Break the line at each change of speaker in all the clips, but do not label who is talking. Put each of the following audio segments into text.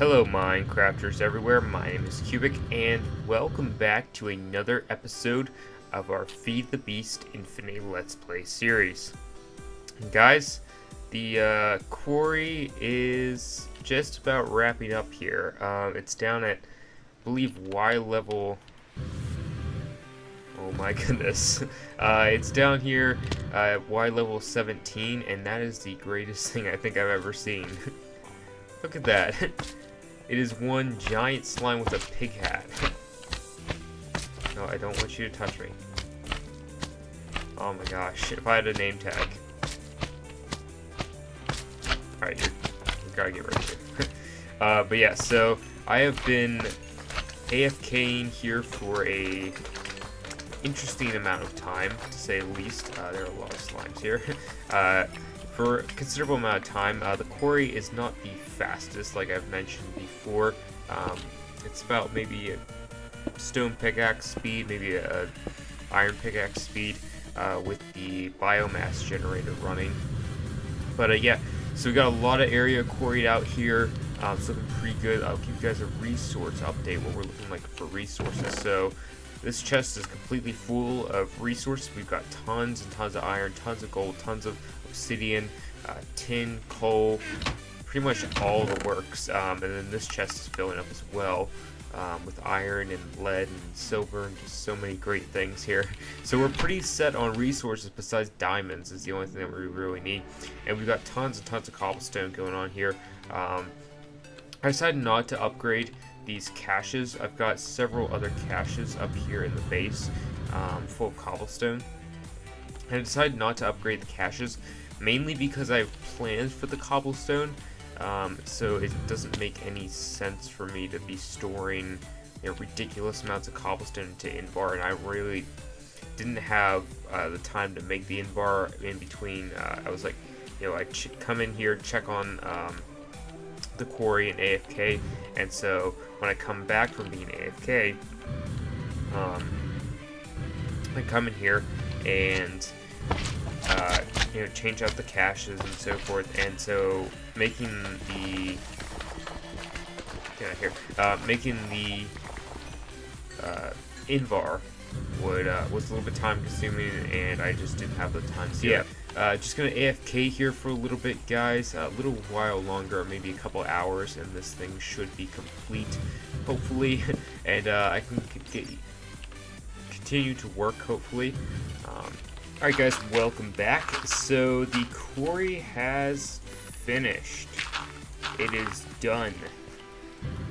Hello Minecrafters everywhere, my name is Cubic and welcome back to another episode of our Feed the Beast Infinite Let's Play series. And guys, the quarry is just about wrapping up here. It's down at, I believe, Y level. Oh my goodness. It's down here at Y level 17, and that is the greatest thing I think I've ever seen. Look at that. It is one giant slime with a pig hat. No, I don't want you to touch me. Oh my gosh, if I had a name tag. Alright, you gotta get rid of it. But yeah, so I have been AFKing here for a interesting amount of time, to say the least. There are a lot of slimes here. For a considerable amount of time. The quarry is not the fastest, like I've mentioned before. It's about maybe a stone pickaxe speed, maybe a iron pickaxe speed, with the biomass generator running. But yeah, so we got a lot of area quarried out here. It's looking pretty good. I'll give you guys a resource update, what we're looking like for resources. So this chest is completely full of resources. We've got tons and tons of iron, tons of gold, tons of obsidian, tin, coal, pretty much all the works. And then this chest is filling up as well, with iron and lead and silver and just so many great things here. So we're pretty set on resources besides diamonds is the only thing that we really need. And we've got tons and tons of cobblestone going on here. I decided not to upgrade these caches. I've got several other caches up here in the base, full of cobblestone. And I decided not to upgrade the caches, mainly because I have plans for the cobblestone, so it doesn't make any sense for me to be storing, ridiculous amounts of cobblestone into Invar, and I really didn't have the time to make the Invar in between. I was like, I come in here, check on the quarry and AFK, and so when I come back from being AFK, I come in here and change out the caches and so forth, and so making the Invar was a little bit time consuming, and I just didn't have the time. So yeah, just gonna AFK here for a little bit, guys, a little while longer, maybe a couple hours, and this thing should be complete, hopefully, and I can continue to work, hopefully. Alright guys, welcome back. So the quarry has finished. It is done.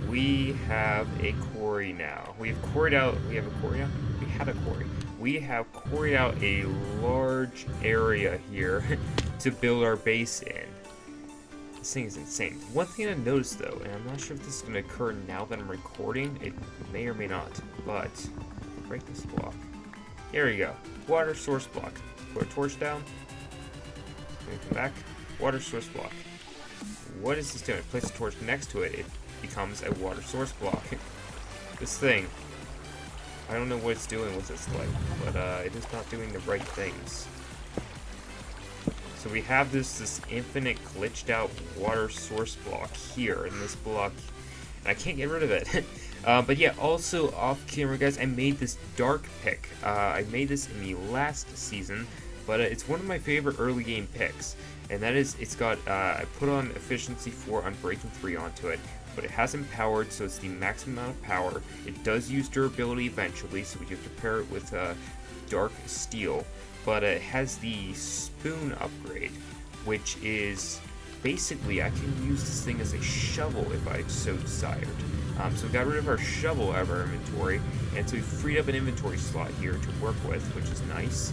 We have a quarry now. We have quarried out, we have a quarry now? We had a quarry. We have quarried out a large area here to build our base in. This thing is insane. One thing I noticed though, and I'm not sure if this is going to occur now that I'm recording, it may or may not, but break this block. Here we go. Water source block. Put a torch down. Come back. Water source block. What is this doing? Place a torch next to it. It becomes a water source block. This thing, I don't know what it's doing with its life, but it is not doing the right things. So we have this infinite glitched out water source block here in this block, and I can't get rid of it. But yeah, also off camera, guys, I made this dark pick. I made this in the last season, but it's one of my favorite early game picks, and that is, it's got, I put on efficiency 4 on breaking 3 onto it, but it hasn't powered, so it's the maximum amount of power. It does use durability eventually, so we have to pair it with dark steel, but it has the spoon upgrade, which is basically, I can use this thing as a shovel if I so desired. So we got rid of our shovel out of our inventory, and so we freed up an inventory slot here to work with, which is nice.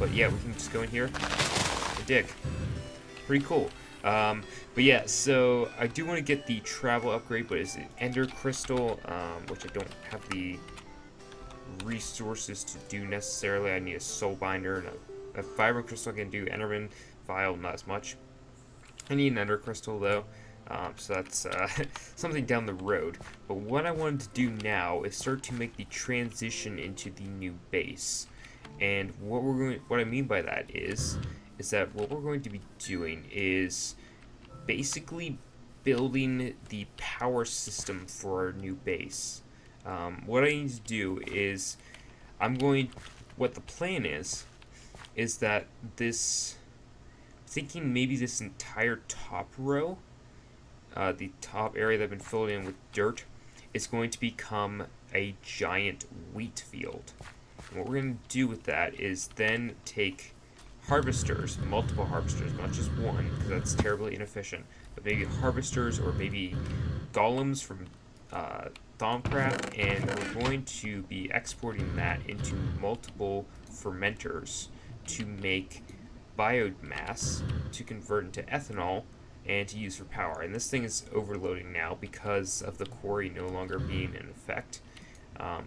But yeah, we can just go in here and dig. Pretty cool. But yeah, so I do want to get the travel upgrade, but it's an ender crystal, which I don't have the resources to do necessarily. I need a soul binder and a vibrant crystal. I can do enderman vial, not as much. I need an ender crystal though. So that's something down the road. But what I wanted to do now is start to make the transition into the new base. And what I mean by that is that what we're going to be doing is basically building the power system for our new base. What I need to do is, what the plan is that thinking maybe this entire top row, the top area that I've been filling in with dirt, is going to become a giant wheat field. And what we're going to do with that is then take harvesters, multiple harvesters, not just one, because that's terribly inefficient, but maybe harvesters or maybe golems from Thaumcraft, and we're going to be exporting that into multiple fermenters to make biomass to convert into ethanol and to use for power. And this thing is overloading now because of the quarry no longer being in effect.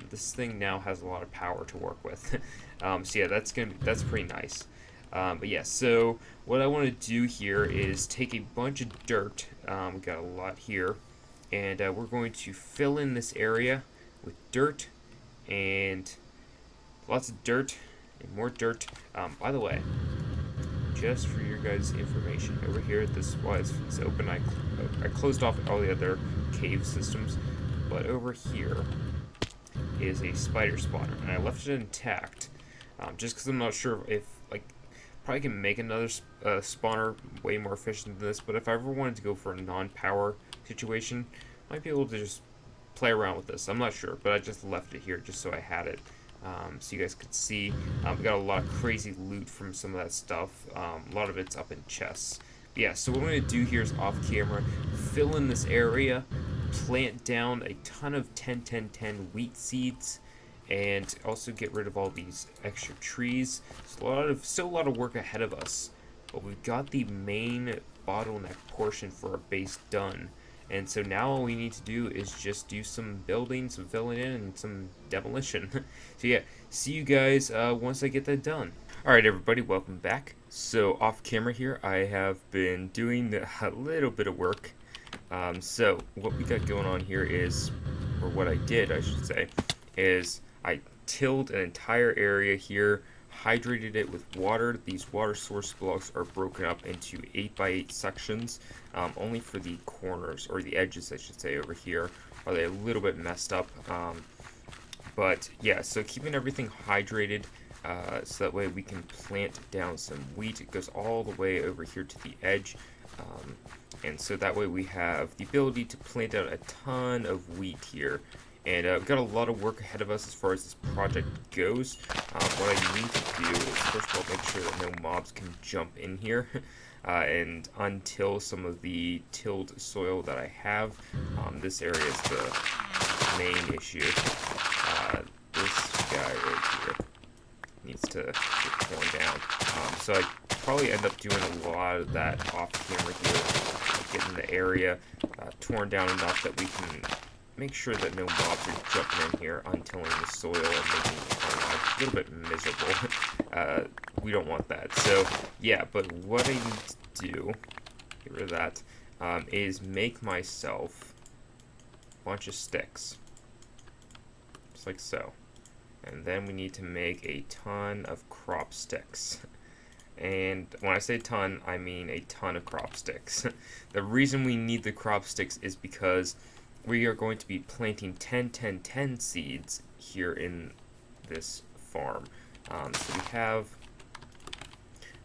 This thing now has a lot of power to work with. So yeah, that's pretty nice. But yeah, so what I want to do here is take a bunch of dirt. We got a lot here, and we're going to fill in this area with dirt and lots of dirt and more dirt. By the way, just for your guys' information, over here, this was it's open. I closed off all the other cave systems, but over here is a spider spawner, and I left it intact, just because I'm not sure if, like, probably can make another spawner way more efficient than this, but if I ever wanted to go for a non-power situation, I might be able to just play around with this. I'm not sure, but I just left it here just so I had it, so you guys could see. We got a lot of crazy loot from some of that stuff. A lot of it's up in chests. But yeah, so what I'm going to do here is off camera, fill in this area, plant down a ton of 10-10-10 wheat seeds, and also get rid of all these extra trees. Still a lot of work ahead of us, but we've got the main bottleneck portion for our base done. And so now all we need to do is just do some building, some filling in, and some demolition. So yeah, see you guys once I get that done. Alright everybody, welcome back. So off camera here, I have been doing a little bit of work. So what we got going on here is, or what I did I should say, is I tilled an entire area here, hydrated it with water. These water source blocks are broken up into 8x8 sections, only for the corners, or the edges I should say, over here are they a little bit messed up. But yeah, so keeping everything hydrated, so that way we can plant down some wheat. It goes all the way over here to the edge, and so that way we have the ability to plant out a ton of wheat here. And we've got a lot of work ahead of us as far as this project goes. What I need to do is, first of all, make sure that no mobs can jump in here and untill some of the tilled soil that I have. This area is the main issue. This guy right here needs to get torn down. So I probably end up doing a lot of that off camera here, getting the area torn down enough that we can make sure that no mobs are jumping in here, untilling the soil and making our life a little bit miserable. We don't want that. So yeah, but what I need to do, get rid of that, is make myself a bunch of sticks, just like so. And then we need to make a ton of crop sticks. And when I say ton, I mean a ton of crop sticks. The reason we need the crop sticks is because we are going to be planting 10-10-10 seeds here in this farm. So we have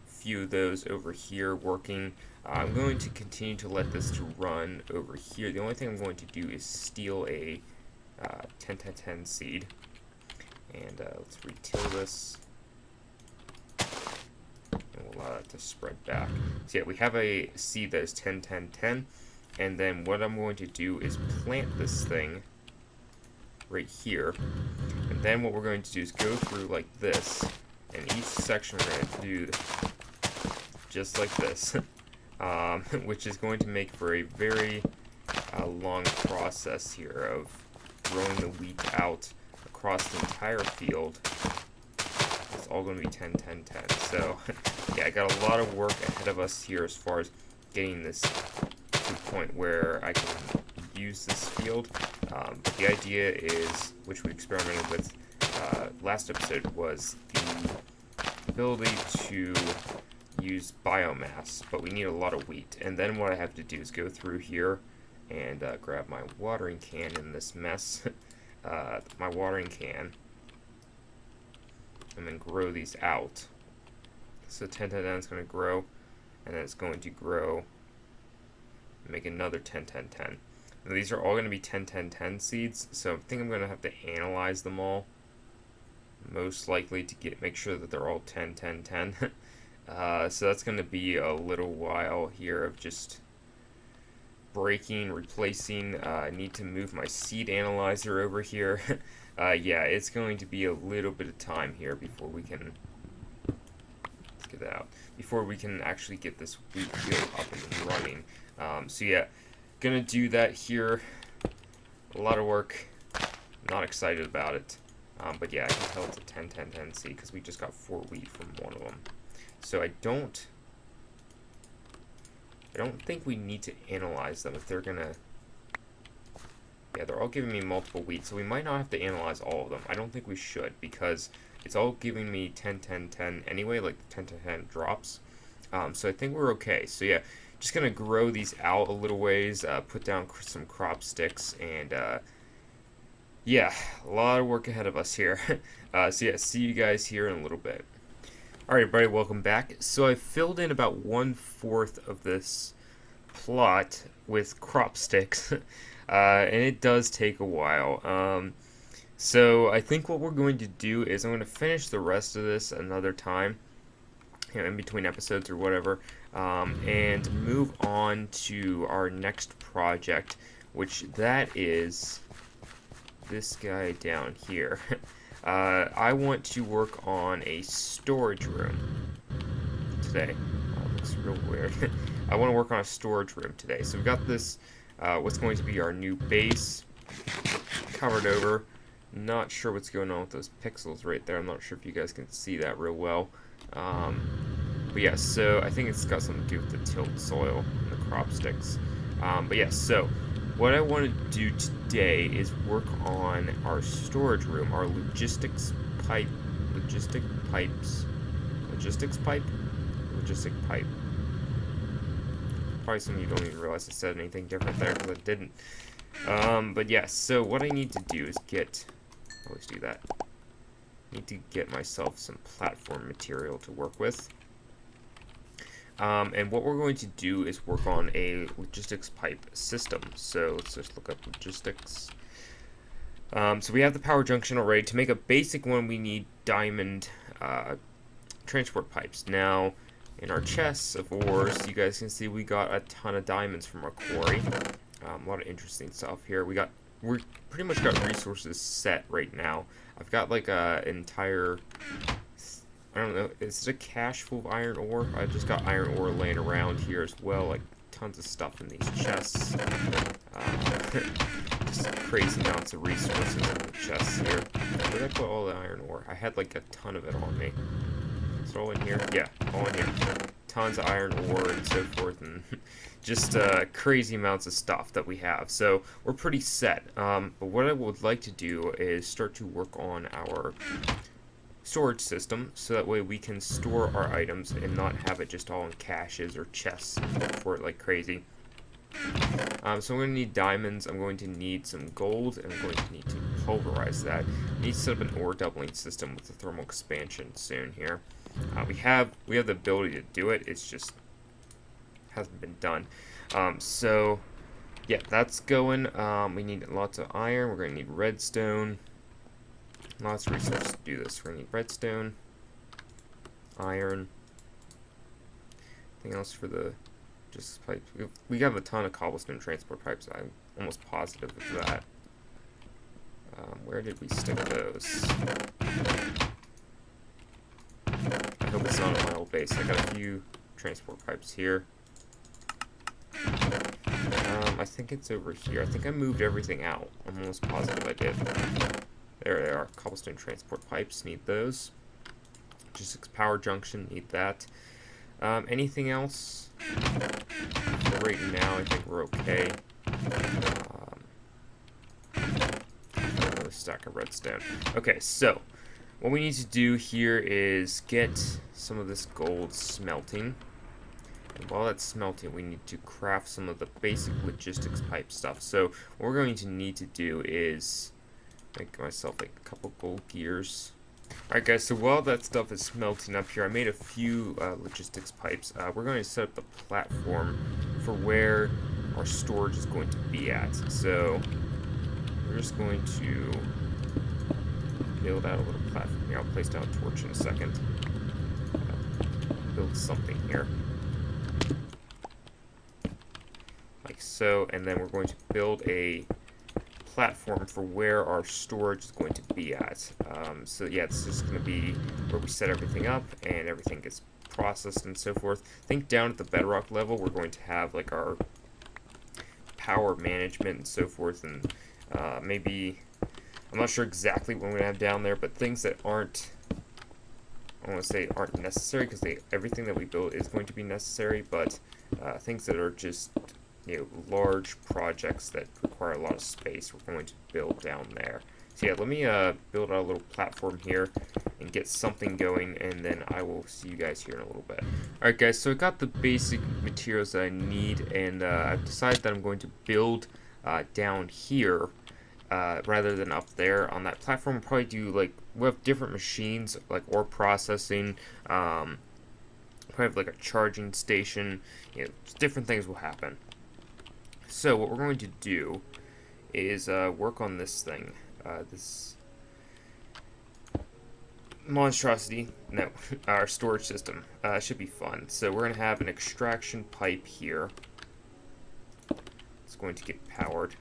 a few of those over here working. I'm going to continue to let this to run over here. The only thing I'm going to do is steal a 10-10-10 seed. And let's retill this. And we'll allow that to spread back. So yeah, we have a seed that is 10-10-10. And then what I'm going to do is plant this thing right here. And then what we're going to do is go through like this. And each section we're going to do just like this. Which is going to make for a very long process here of growing the wheat out across the entire field. It's all going to be 10-10-10. So yeah, I got a lot of work ahead of us here as far as getting this to a point where I can use this field. But the idea is, which we experimented with last episode, was the ability to use biomass, but we need a lot of wheat. And then what I have to do is go through here and grab my watering can in this mess, my watering can, and then grow these out. So 10, 10, 10 is going to grow, and then it's going to grow, make another 10, 10, 10. Now these are all going to be 10, 10, 10 seeds, so I think I'm going to have to analyze them all, most likely to make sure that they're all 10, 10, 10. So that's going to be a little while here of just breaking, replacing. I need to move my seed analyzer over here. Yeah, it's going to be a little bit of time here before we can, let's get that out, before we can actually get this wheat field up and running. So yeah, gonna do that here. A lot of work. Not excited about it. But yeah, I can tell it's a 10, 10, 10 seed because we just got 4 wheat from one of them. So I don't think we need to analyze them if they're gonna. Yeah, they're all giving me multiple wheat, so we might not have to analyze all of them. I don't think we should because it's all giving me 10, 10, 10 anyway, like 10, 10, 10 drops. So I think we're okay. So yeah, just gonna grow these out a little ways, put down some crop sticks, and yeah, a lot of work ahead of us here. So yeah, see you guys here in a little bit. Alright everybody, welcome back. So I filled in about 1/4 of this plot with crop sticks, and it does take a while. So I think what we're going to do is I'm going to finish the rest of this another time, you know, in between episodes or whatever, and move on to our next project, which that is this guy down here. I want to work on a storage room today. Oh, it looks real weird. I want to work on a storage room today. So we've got this, what's going to be our new base, covered over. Not sure what's going on with those pixels right there. I'm not sure if you guys can see that real well. But yeah, so I think it's got something to do with the tilled soil and the crop sticks. But yeah, so what I want to do today is work on our storage room, our logistic pipe. Probably some of you don't even realize I said anything different there because I didn't. But yeah, so what I need to do is I always do that. I need to get myself some platform material to work with. And what we're going to do is work on a logistics pipe system. So let's just look up logistics. So we have the power junction already. To make a basic one, we need diamond transport pipes. Now, in our chests of ores, you guys can see we got a ton of diamonds from our quarry. A lot of interesting stuff here. We're pretty much got resources set right now. I've got like an entire, I don't know, is it a cache full of iron ore? I've just got iron ore laying around here as well, like tons of stuff in these chests. Just crazy amounts of resources in the chests here. Where did I put all the iron ore? I had like a ton of it on me. Is it all in here? Yeah, all in here. Tons of iron ore and so forth, and just crazy amounts of stuff that we have. So we're pretty set. But what I would like to do is start to work on our storage system, so that way we can store our items and not have it just all in caches or chests and look for it like crazy. So I'm going to need diamonds, I'm going to need some gold, and I'm going to need to pulverize that. I need to set up an ore doubling system with the thermal expansion soon here. We have the ability to do it, it's just hasn't been done. So yeah, that's going. We need lots of iron, we're going to need redstone. Lots of resources to do this. We're going to need redstone, iron, anything else for the just pipes. We have a ton of cobblestone transport pipes. I'm almost positive of that. Where did we stick those? I hope it's not on my old base. I got a few transport pipes here. I think it's over here. I think I moved everything out. I'm almost positive I did. There they are. Cobblestone transport pipes. Need those. Logistics power junction. Need that. Anything else? For right now, I think we're okay. Another stack of redstone. Okay, so what we need to do here is get some of this gold smelting. And while that's smelting, we need to craft some of the basic logistics pipe stuff. So what we're going to need to do is make myself like a couple gold gears. Alright guys, so while that stuff is smelting up here, I made a few logistics pipes. We're going to set up the platform for where our storage is going to be at. So we're just going to build out a little platform here. I'll place down a torch in a second. Build something here. Like so, and then we're going to build a platform for where our storage is going to be at. So yeah, it's just going to be where we set everything up and everything gets processed and so forth. I think down at the bedrock level we're going to have like our power management and so forth, and maybe, I'm not sure exactly what we're going to have down there, but things that aren't, I want to say aren't necessary, because everything that we build is going to be necessary, but things that are just, you know, large projects that require a lot of space, we're going to build down there. So yeah, let me build out a little platform here and get something going, and then I will see you guys here in a little bit. Alright guys, so I got the basic materials that I need, and I've decided that I'm going to build down here rather than up there on that platform. We'll probably do, like, we have different machines, like ore processing, probably have like a charging station, you know, different things will happen. So what we're going to do is work on this thing, this monstrosity, no, our storage system. Should be fun. So we're going to have an extraction pipe here. It's going to get powered.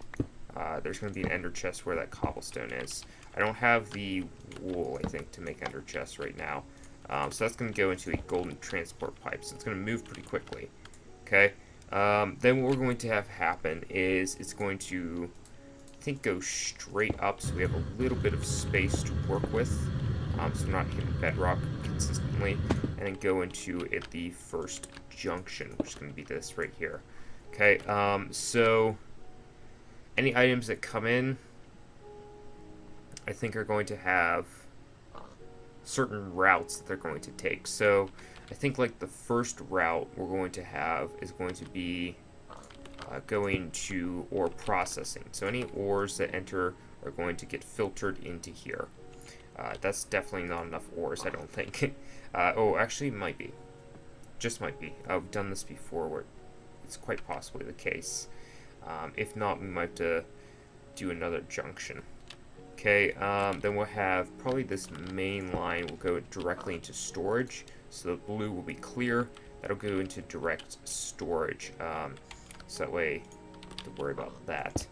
There's going to be an ender chest where that cobblestone is. I don't have the wool, I think, to make ender chests right now. So that's going to go into a golden transport pipe, so it's going to move pretty quickly. Okay. Then what we're going to have happen is it's going to, I think, go straight up, so we have a little bit of space to work with, so we're not hitting bedrock consistently, and then go into the first junction, which is going to be this right here. Okay, so any items that come in, I think, are going to have certain routes that they're going to take. So I think like the first route we're going to have is going to be going to ore processing. So any ores that enter are going to get filtered into here. That's definitely not enough ores, I don't think. Oh, actually, it might be. Just might be. I've done this before where it's quite possibly the case. If not, we might have to do another junction. Okay, then we'll have probably this main line will go directly into storage. So the blue will be clear. That'll go into direct storage. So that way, don't have to worry about that.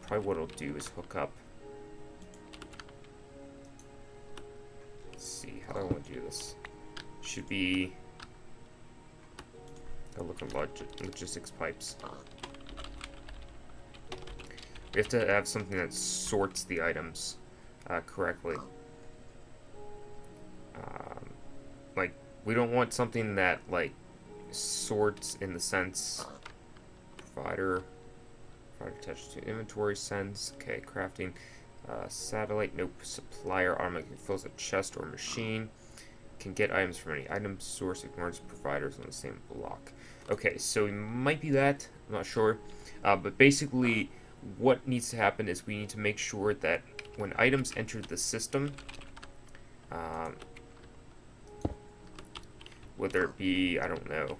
Probably what it'll do is hook up. Let's see, how do I want to do this? Should be. I'll look at logistics pipes. We have to have something that sorts the items correctly. Like, we don't want something that, like, sorts in the sense provider attached to inventory sense. Okay, crafting. Satellite, nope. Supplier automatically fills a chest or machine. Can get items from any item source, ignores providers on the same block. Okay, so it might be that. I'm not sure. But basically, what needs to happen is we need to make sure that when items enter the system, whether it be, I don't know,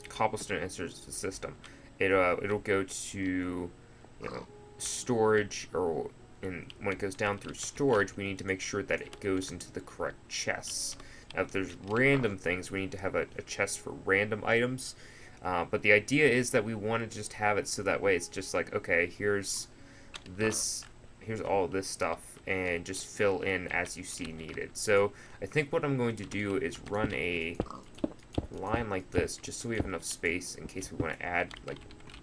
cobblestone enters the system, it'll go to, you know, storage, or when it goes down through storage, we need to make sure that it goes into the correct chests. Now, if there's random things, we need to have a chest for random items. But the idea is that we want to just have it so that way it's just like, okay, here's all this stuff, and just fill in as you see needed. So I think what I'm going to do is run a line like this, just so we have enough space in case we want to add like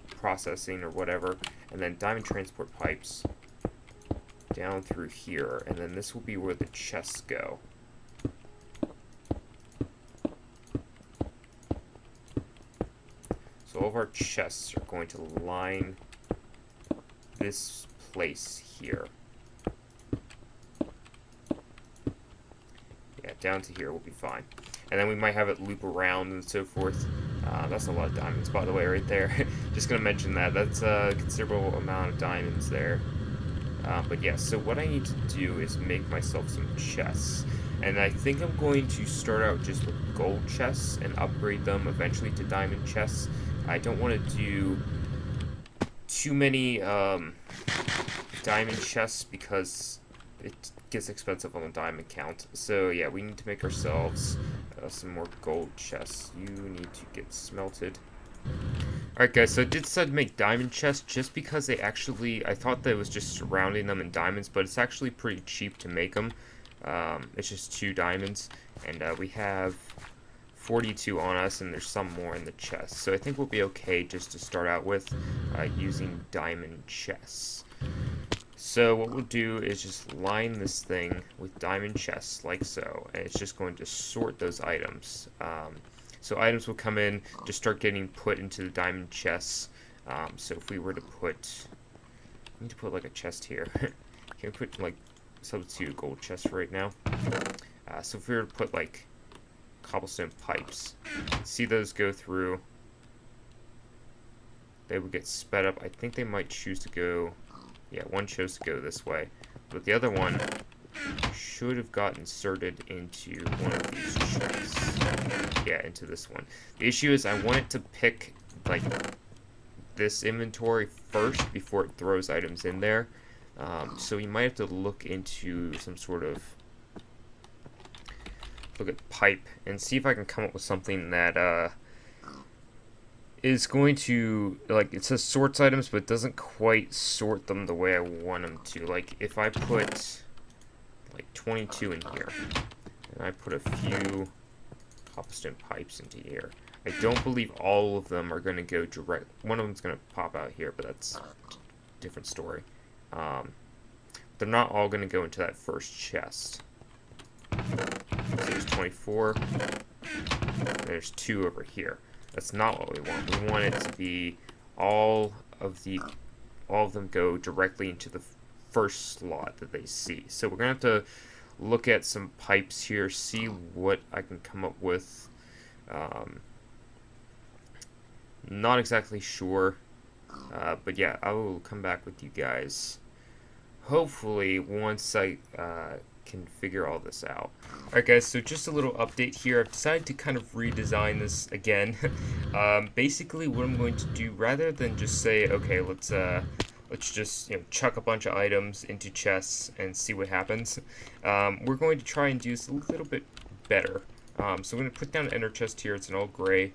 processing or whatever, and then diamond transport pipes down through here, and then this will be where the chests go. So all of our chests are going to line this place here. down to here will be fine. And then we might have it loop around and so forth. That's a lot of diamonds, by the way, right there. Just gonna mention that. That's a considerable amount of diamonds there. But yeah, so what I need to do is make myself some chests. And I think I'm going to start out just with gold chests and upgrade them eventually to diamond chests. I don't want to do too many diamond chests because it gets expensive on the diamond count. So yeah, we need to make ourselves some more gold chests. You need to get smelted. Alright guys, so I did decide to make diamond chests just because they actually, I thought that it was just surrounding them in diamonds, but it's actually pretty cheap to make them. It's just 2 diamonds, and we have 42 on us, and there's some more in the chest. So I think we'll be okay just to start out with using diamond chests. So what we'll do is just line this thing with diamond chests like so, and it's just going to sort those items. So items will come in, just start getting put into the diamond chests. So if we were to put, I need to put like a chest here. Can we put like substitute a gold chest for right now? So if we were to put like cobblestone pipes, see those go through, they would get sped up. I think they might choose to go, yeah, one chose to go this way, but the other one should have got inserted into one of these chests. Yeah, into this one. The issue is I want it to pick like this inventory first before it throws items in there. So we might have to look into some sort of pipe and see if I can come up with something that is going to, like, it says sorts items, but it doesn't quite sort them the way I want them to. Like, if I put like 22 in here, and I put a few cobblestone pipes into here, I don't believe all of them are going to go direct. One of them's going to pop out here, but that's a different story. They're not all going to go into that first chest. So there's 24. There's 2 over here. That's not what we want. We want it to be all of them go directly into the first slot that they see. So we're going to have to look at some pipes here, see what I can come up with. Not exactly sure, but yeah, I will come back with you guys hopefully once I can figure all this out. Alright guys, so just a little update here. I've decided to kind of redesign this again. Basically what I'm going to do, rather than just say, okay, let's just, you know, chuck a bunch of items into chests and see what happens, we're going to try and do this a little bit better. So I'm going to put down an ender chest here. It's an all gray.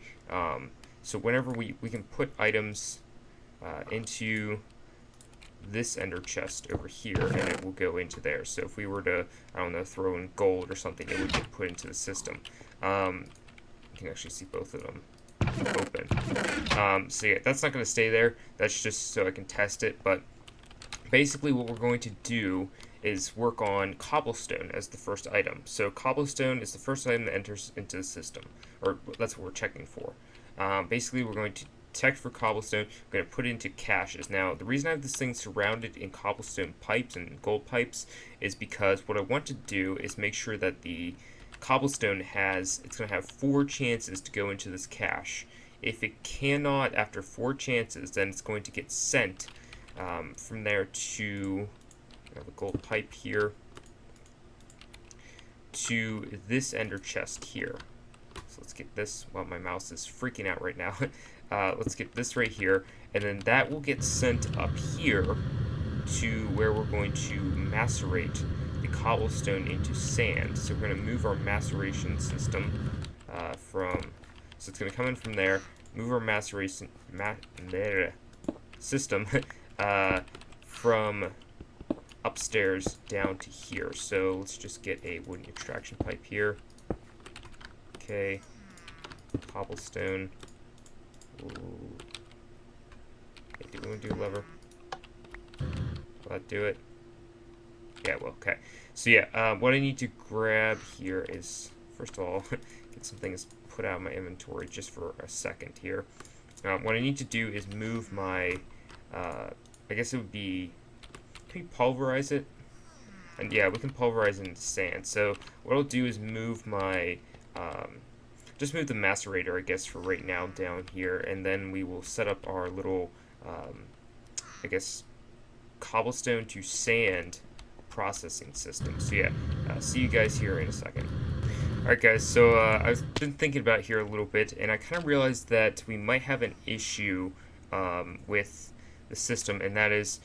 So whenever we can put items into this ender chest over here, and it will go into there. So if we were to, I don't know, throw in gold or something, it would get put into the system. You can actually see both of them open. So yeah, that's not going to stay there. That's just so I can test it. But basically what we're going to do is work on cobblestone as the first item. So cobblestone is the first item that enters into the system, or that's what we're checking for. Basically we're going to check for cobblestone. We're going to put it into caches. Now, the reason I have this thing surrounded in cobblestone pipes and gold pipes is because what I want to do is make sure that the cobblestone it's going to have 4 chances to go into this cache. If it cannot after 4 chances, then it's going to get sent from there to, I have a gold pipe here, to this ender chest here. So let's get this. Well, my mouse is freaking out right now. Let's get this right here, and then that will get sent up here to where we're going to macerate the cobblestone into sand. So we're going to move our maceration system so it's going to come in from there, move our maceration system from upstairs down to here. So let's just get a wooden extraction pipe here. Okay, cobblestone. Ooh. Okay, do we want to do lever? Will that do it? Yeah, well, okay. So yeah, what I need to grab here is, first of all, get some things put out of my inventory just for a second here. What I need to do is move my, I guess it would be, can we pulverize it? And yeah, we can pulverize into sand. So what I'll do is move my, just move the macerator, I guess, for right now down here, and then we will set up our little, I guess, cobblestone to sand processing system. So yeah, see you guys here in a second. Alright guys, so I've been thinking about it here a little bit, and I kind of realized that we might have an issue with the system, and that is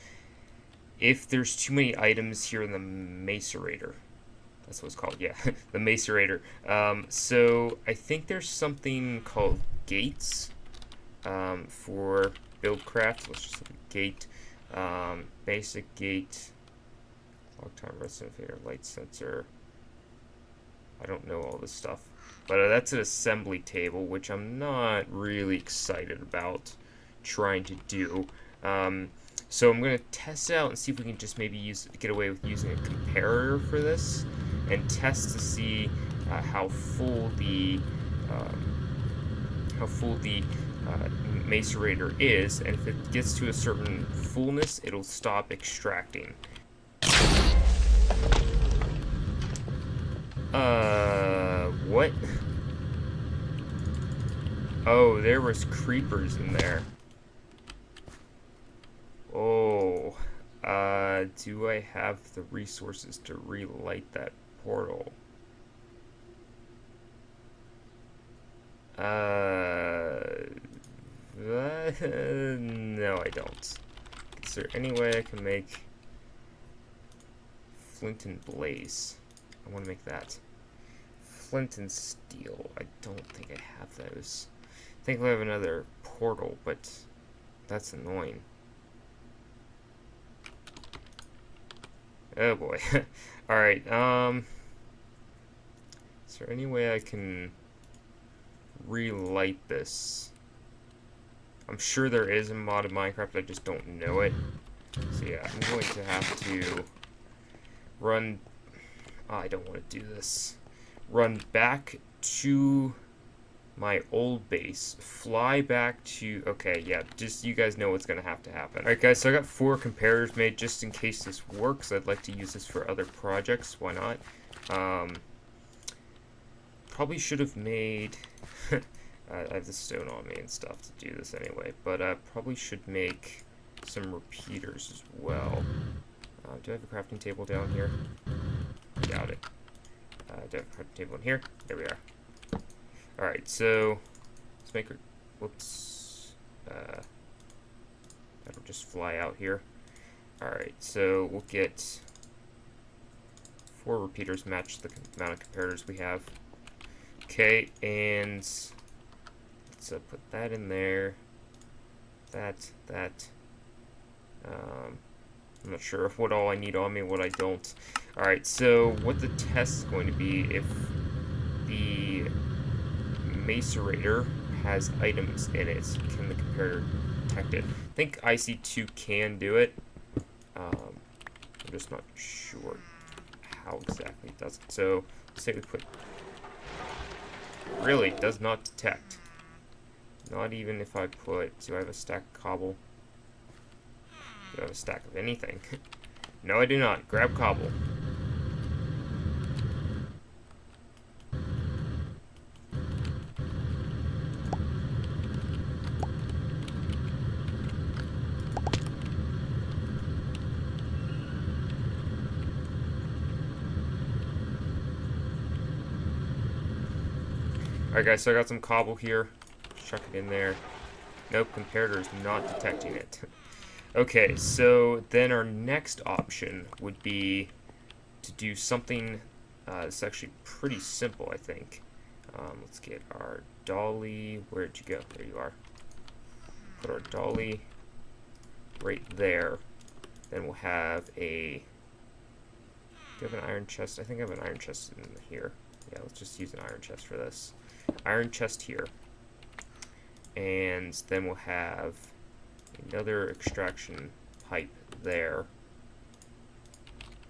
if there's too many items here in the macerator. That's what it's called, yeah, the macerator. So I think there's something called gates for buildcraft. Let's just look at gate. Basic gate, log time, rest indicator, light sensor. I don't know all this stuff, but that's an assembly table, which I'm not really excited about trying to do. So I'm gonna test it out and see if we can just maybe get away with using a comparator for this, and test to see how full the macerator is, and if it gets to a certain fullness, it'll stop extracting. What? Oh, there was creepers in there. Oh, do I have the resources to relight that portal? No, I don't. Is there any way I can make flint and blaze? I want to make that. Flint and steel. I don't think I have those. I think I have another portal, but that's annoying. Oh boy. Alright, is there any way I can relight this? I'm sure there is a mod of Minecraft, I just don't know it. So yeah, I'm going to have to run... Oh, I don't want to do this. Run back to my old base, fly back to... Okay, yeah, just you guys know what's going to happen. Alright guys, so I got 4 comparators made just in case this works. I'd like to use this for other projects, why not? Probably should have made... I have the stone on me and stuff to do this anyway, but I probably should make some repeaters as well. Do I have a crafting table down here? Doubt it. Do I have a crafting table in here? There we are. Alright, so let's make her... Whoops. That'll just fly out here. Alright, so we'll get 4 repeaters, match the amount of comparators we have. Okay, and let's put that in there. That. I'm not sure what all I need on me, what I don't. Alright, so what the test is going to be if the macerator has items in it. Can the comparator detect it? I think IC2 can do it. I'm just not sure how exactly it does it. So let's say we put... Really, does not detect. Not even if I put... Do I have a stack of cobble? Do I have a stack of anything? No, I do not. Grab cobble. Alright guys, so I got some cobble here. Chuck it in there. Nope, comparator is not detecting it. Okay, so then our next option would be to do something that's actually pretty simple, I think. Let's get our dolly. Where'd you go? There you are. Put our dolly right there. Then we'll have a... Do you have an iron chest? I think I have an iron chest in here. Yeah, let's just use an iron chest for this. Iron chest here. And then we'll have another extraction pipe there.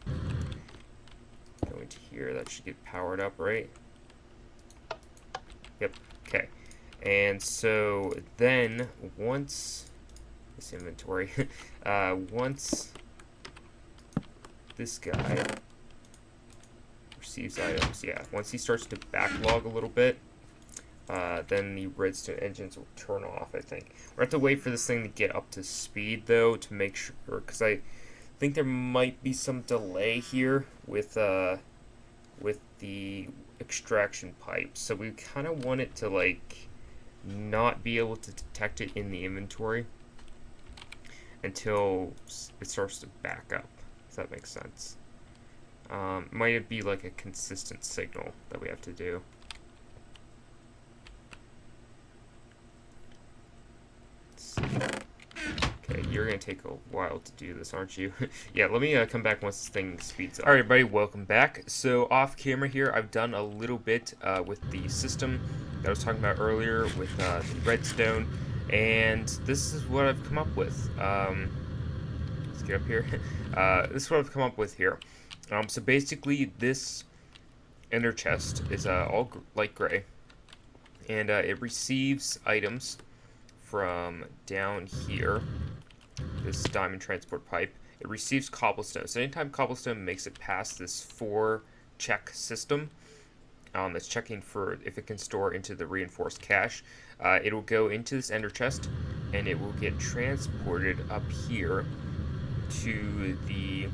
Go into here. That should get powered up, right? Yep. Okay. And so then once this inventory, once this guy receives items. Yeah, once he starts to backlog a little bit, then the redstone engines will turn off, I think. We'll have to wait for this thing to get up to speed, though, to make sure, because I think there might be some delay here with the extraction pipe. So we kind of want it to, like, not be able to detect it in the inventory until it starts to back up, if that makes sense. Might be like a consistent signal that we have to do. Okay, you're gonna take a while to do this, aren't you? Yeah, let me come back once this thing speeds up. Alright, everybody, welcome back. So, off camera here, I've done a little bit with the system that I was talking about earlier with the redstone, and this is what I've come up with. Let's get up here. This is what I've come up with here. So basically, this ender chest is all light gray, and it receives items from down here, this diamond transport pipe. It receives cobblestone. So anytime cobblestone makes it past this 4 check system, that's checking for if it can store into the reinforced cache, it will go into this ender chest, and it will get transported up here to the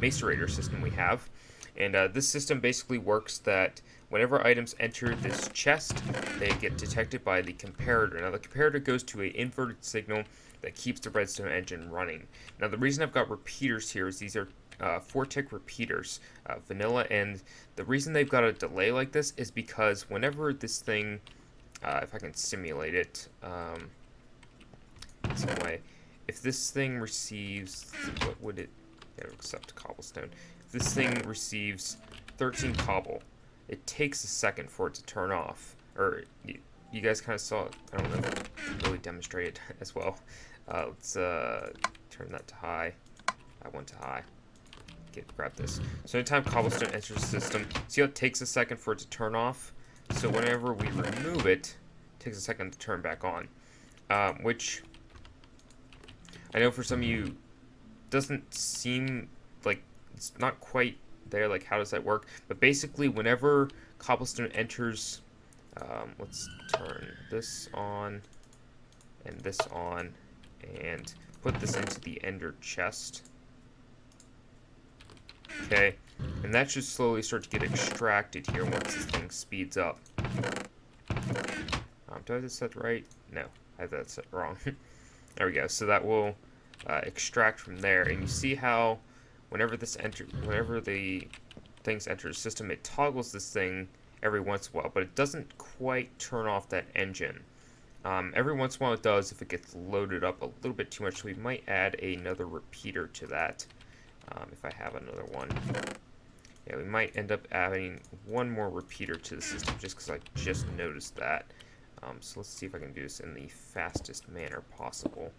macerator system we have. And this system basically works that whenever items enter this chest, they get detected by the comparator. Now the comparator goes to an inverted signal that keeps the redstone engine running. Now the reason I've got repeaters here is these are 4-tick repeaters, vanilla, and the reason they've got a delay like this is because whenever this thing, if I can simulate it some way, if this thing receives, what would it, yeah, accept cobblestone. If this thing receives 13 cobble, it takes a second for it to turn off. Or you guys kind of saw it. I don't know if it really demonstrated as well. Let's turn that to high. That one to high. Grab this. So anytime cobblestone enters the system, see how it takes a second for it to turn off? So whenever we remove it, it takes a second to turn back on. Which I know for some of you doesn't seem like it's not quite there. Like, how does that work? But basically, whenever cobblestone enters, let's turn this on and this on and put this into the ender chest. Okay, and that should slowly start to get extracted here once this thing speeds up. Do I have this set right? No, I have that set wrong. There we go. So that will extract from there, and you see how whenever the things enter the system, it toggles this thing every once in a while, but it doesn't quite turn off that engine. Every once in a while it does if it gets loaded up a little bit too much, so we might add another repeater to that. If I have another one. Yeah, we might end up adding one more repeater to the system just because I just noticed that. So let's see if I can do this in the fastest manner possible.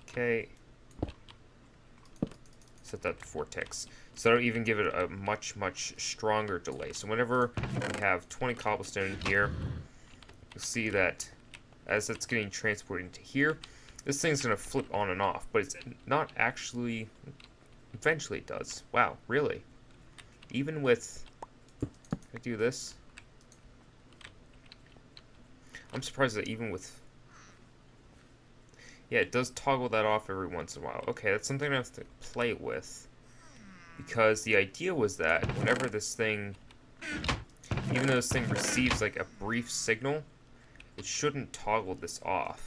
Okay. Set that to 4 ticks. So that'll even give it a much, much stronger delay. So whenever we have 20 cobblestone here, you'll see that as it's getting transported into here, this thing's going to flip on and off, but it's not actually... Eventually it does. Wow, really? Even with... Can I do this? I'm surprised that even with... Yeah, it does toggle that off every once in a while. Okay, that's something I have to play with. Because the idea was that whenever this thing... Even though this thing receives like a brief signal, it shouldn't toggle this off.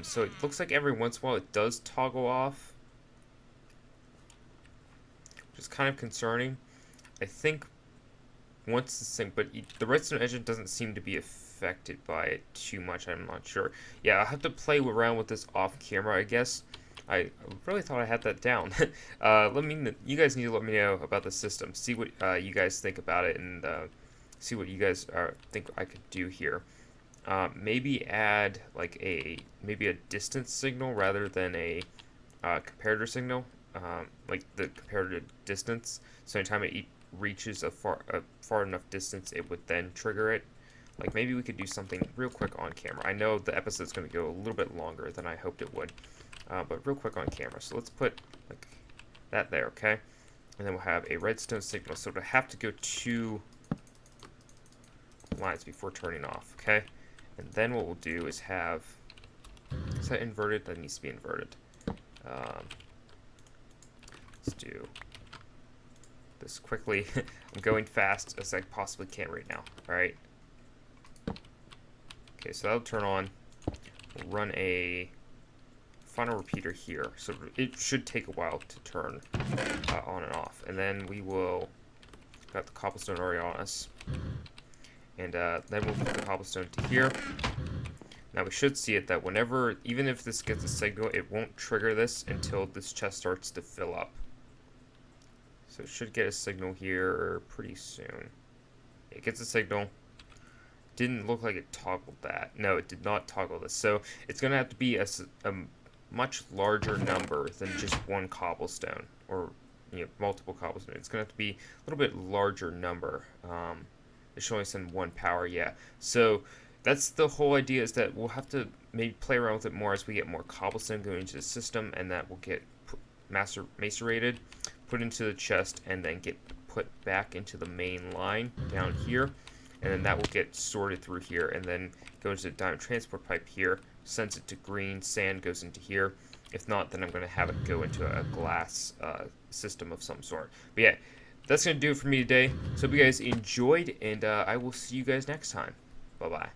So it looks like every once in a while it does toggle off, which is kind of concerning. I think once this thing, but the redstone engine doesn't seem to be affected by it too much. I'm not sure. Yeah, I'll have to play around with this off camera, I guess. I really thought I had that down. You guys need to let me know about the system. See what you guys think about it, and see what you guys think I could do here. Maybe add like maybe a distance signal rather than a comparator signal, like the comparator distance. So anytime it reaches a far enough distance, it would then trigger it. Like maybe we could do something real quick on camera. I know the episode's going to go a little bit longer than I hoped it would, but real quick on camera. So let's put like that there, okay? And then we'll have a redstone signal. So it'll have to go 2 lines before turning off, okay? And then what we'll do is have, is that inverted? That needs to be inverted. Let's do this quickly. I'm going fast as I possibly can right now, alright? Okay, so that'll turn on. We'll run a final repeater here. So it should take a while to turn on and off. And then we will, got the cobblestone already on us. And then we'll put the cobblestone to here. Now we should see it that whenever, even if this gets a signal, it won't trigger this until this chest starts to fill up. So it should get a signal here pretty soon. It gets a signal. Didn't look like it toggled that. No, it did not toggle this. So it's going to have to be a much larger number than just one cobblestone, or multiple cobblestone. It's going to have to be a little bit larger number. It should only send 1 power, yeah. So that's the whole idea, is that we'll have to maybe play around with it more as we get more cobblestone going into the system, and that will get macerated, put into the chest, and then get put back into the main line down here. And then that will get sorted through here, and then go into the diamond transport pipe here, sends it to green, sand goes into here. If not, then I'm going to have it go into a glass system of some sort. But yeah, that's going to do it for me today. So hope you guys enjoyed, and I will see you guys next time. Bye-bye.